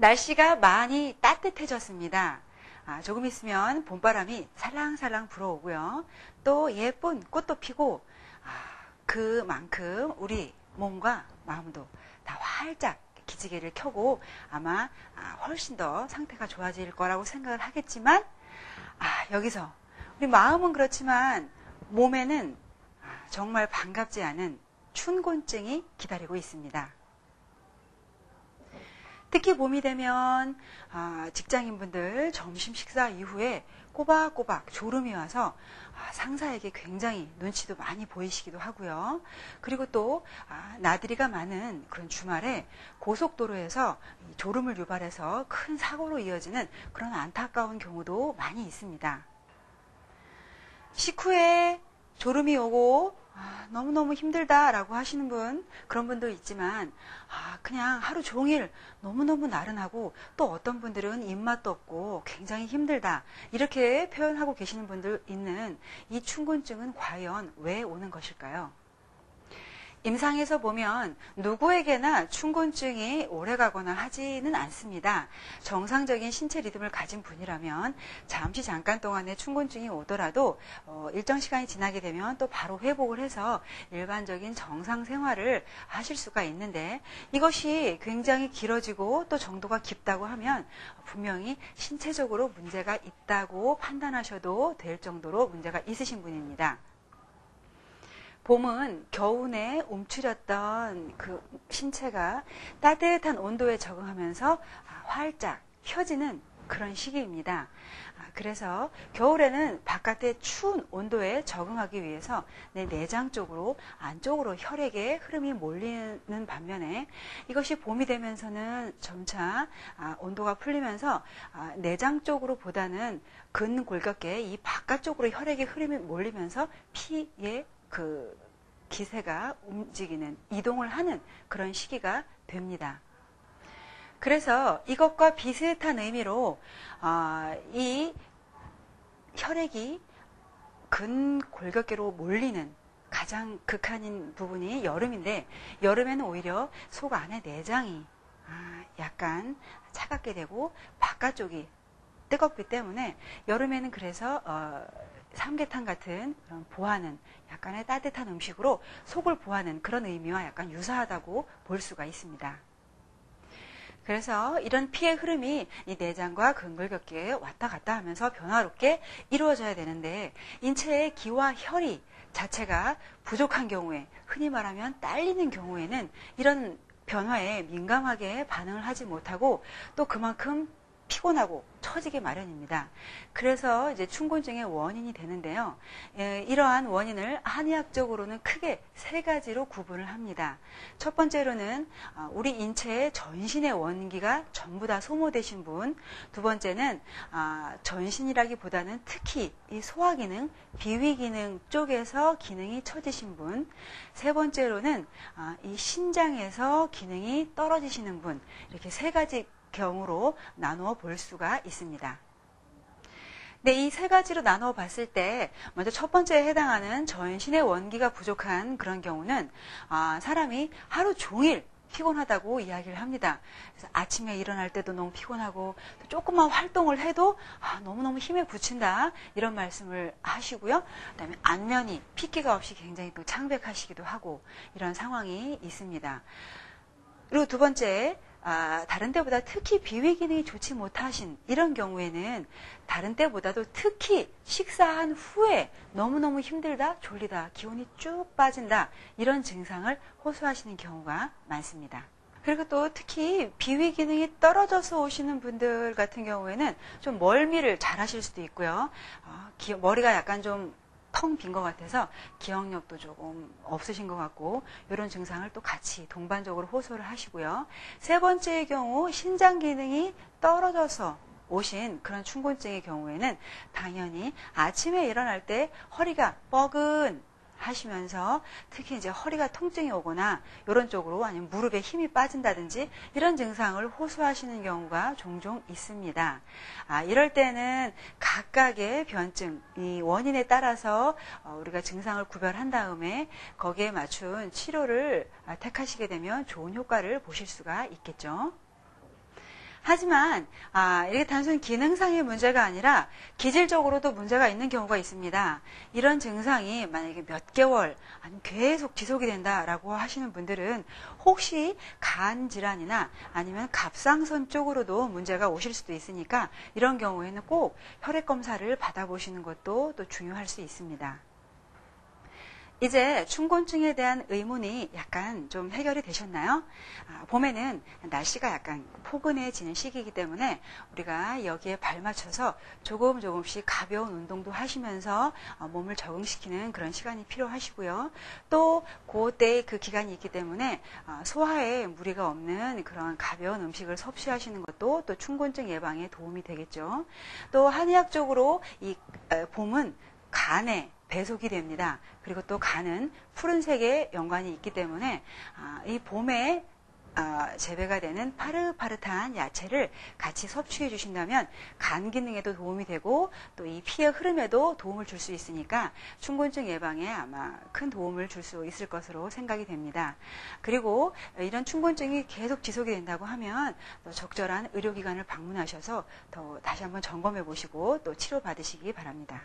날씨가 많이 따뜻해졌습니다. 조금 있으면 봄바람이 살랑살랑 불어오고요. 또 예쁜 꽃도 피고 그만큼 우리 몸과 마음도 다 활짝 기지개를 켜고 아마 훨씬 더 상태가 좋아질 거라고 생각을 하겠지만 여기서 우리 마음은 그렇지만 몸에는 정말 반갑지 않은 춘곤증이 기다리고 있습니다. 특히 봄이 되면 직장인분들 점심 식사 이후에 꼬박꼬박 졸음이 와서 상사에게 굉장히 눈치도 많이 보이시기도 하고요. 그리고 또 나들이가 많은 그런 주말에 고속도로에서 졸음을 유발해서 큰 사고로 이어지는 그런 안타까운 경우도 많이 있습니다. 식후에 졸음이 오고 너무너무 힘들다라고 하시는 분, 그런 분도 있지만 그냥 하루 종일 너무너무 나른하고 또 어떤 분들은 입맛도 없고 굉장히 힘들다 이렇게 표현하고 계시는 분들 있는 이 춘곤증은 과연 왜 오는 것일까요? 임상에서 보면 누구에게나 춘곤증이 오래가거나 하지는 않습니다. 정상적인 신체 리듬을 가진 분이라면 잠깐 동안의 춘곤증이 오더라도 일정 시간이 지나게 되면 또 바로 회복을 해서 일반적인 정상 생활을 하실 수가 있는데 이것이 굉장히 길어지고 또 정도가 깊다고 하면 분명히 신체적으로 문제가 있다고 판단하셔도 될 정도로 문제가 있으신 분입니다. 봄은 겨우내 움츠렸던 그 신체가 따뜻한 온도에 적응하면서 활짝 펴지는 그런 시기입니다. 그래서 겨울에는 바깥의 추운 온도에 적응하기 위해서 내 내장 쪽으로 안쪽으로 혈액의 흐름이 몰리는 반면에 이것이 봄이 되면서는 점차 온도가 풀리면서 내장 쪽으로 보다는 근골격계 이 바깥쪽으로 혈액의 흐름이 몰리면서 피의 그 기세가 움직이는, 이동을 하는 그런 시기가 됩니다. 그래서 이것과 비슷한 의미로 이 혈액이 근골격계로 몰리는 가장 극한인 부분이 여름인데 여름에는 오히려 속 안에 내장이 약간 차갑게 되고 바깥쪽이 뜨겁기 때문에 여름에는 그래서 삼계탕 같은 보하는 약간의 따뜻한 음식으로 속을 보하는 그런 의미와 약간 유사하다고 볼 수가 있습니다. 그래서 이런 피의 흐름이 이 내장과 근골격계에 왔다 갔다 하면서 변화롭게 이루어져야 되는데 인체의 기와 혈이 자체가 부족한 경우에 흔히 말하면 딸리는 경우에는 이런 변화에 민감하게 반응을 하지 못하고 또 그만큼 피곤하고 처지게 마련입니다. 그래서 이제 춘곤증의 원인이 되는데요. 이러한 원인을 한의학적으로는 크게 세 가지로 구분을 합니다. 첫 번째로는 우리 인체의 전신의 원기가 전부 다 소모되신 분, 두 번째는 전신이라기보다는 특히 이 소화기능, 비위기능 쪽에서 기능이 처지신 분, 세 번째로는 이 신장에서 기능이 떨어지시는 분, 이렇게 세 가지 경우로 나누어 볼 수가 있습니다. 네, 이 세 가지로 나누어 봤을 때 먼저 첫 번째에 해당하는 전신의 원기가 부족한 그런 경우는 사람이 하루 종일 피곤하다고 이야기를 합니다. 그래서 아침에 일어날 때도 너무 피곤하고 또 조금만 활동을 해도 너무너무 힘에 부친다 이런 말씀을 하시고요. 그다음에 안면이 핏기가 없이 굉장히 또 창백하시기도 하고 이런 상황이 있습니다. 그리고 두 번째, 다른 때보다 특히 비위 기능이 좋지 못하신 이런 경우에는 다른 때보다도 특히 식사한 후에 너무너무 힘들다, 졸리다, 기운이 쭉 빠진다 이런 증상을 호소하시는 경우가 많습니다. 그리고 또 특히 비위 기능이 떨어져서 오시는 분들 같은 경우에는 좀 멀미를 잘 하실 수도 있고요. 머리가 약간 좀 텅 빈 것 같아서 기억력도 조금 없으신 것 같고 이런 증상을 또 같이 동반적으로 호소를 하시고요. 세 번째의 경우 신장 기능이 떨어져서 오신 그런 춘곤증의 경우에는 당연히 아침에 일어날 때 허리가 뻐근 하시면서 특히 이제 허리가 통증이 오거나 이런 쪽으로 아니면 무릎에 힘이 빠진다든지 이런 증상을 호소하시는 경우가 종종 있습니다. 이럴 때는 각각의 변증, 이 원인에 따라서 우리가 증상을 구별한 다음에 거기에 맞춘 치료를 택하시게 되면 좋은 효과를 보실 수가 있겠죠. 하지만 이게 단순 기능상의 문제가 아니라 기질적으로도 문제가 있는 경우가 있습니다. 이런 증상이 만약에 몇 개월 아니면 계속 지속이 된다라고 하시는 분들은 혹시 간 질환이나 아니면 갑상선 쪽으로도 문제가 오실 수도 있으니까 이런 경우에는 꼭 혈액 검사를 받아보시는 것도 또 중요할 수 있습니다. 이제 춘곤증에 대한 의문이 약간 좀 해결이 되셨나요? 봄에는 날씨가 약간 포근해지는 시기이기 때문에 우리가 여기에 발맞춰서 조금씩 가벼운 운동도 하시면서 몸을 적응시키는 그런 시간이 필요하시고요. 또 그때의 그 기간이 있기 때문에 소화에 무리가 없는 그런 가벼운 음식을 섭취하시는 것도 또 춘곤증 예방에 도움이 되겠죠. 또 한의학적으로 이 봄은 간에 배속이 됩니다. 그리고 또 간은 푸른색에 연관이 있기 때문에 이 봄에 재배가 되는 파릇파릇한 야채를 같이 섭취해 주신다면 간 기능에도 도움이 되고 또 이 피의 흐름에도 도움을 줄 수 있으니까 춘곤증 예방에 아마 큰 도움을 줄 수 있을 것으로 생각이 됩니다. 그리고 이런 춘곤증이 계속 지속이 된다고 하면 또 적절한 의료기관을 방문하셔서 더 다시 한번 점검해 보시고 또 치료 받으시기 바랍니다.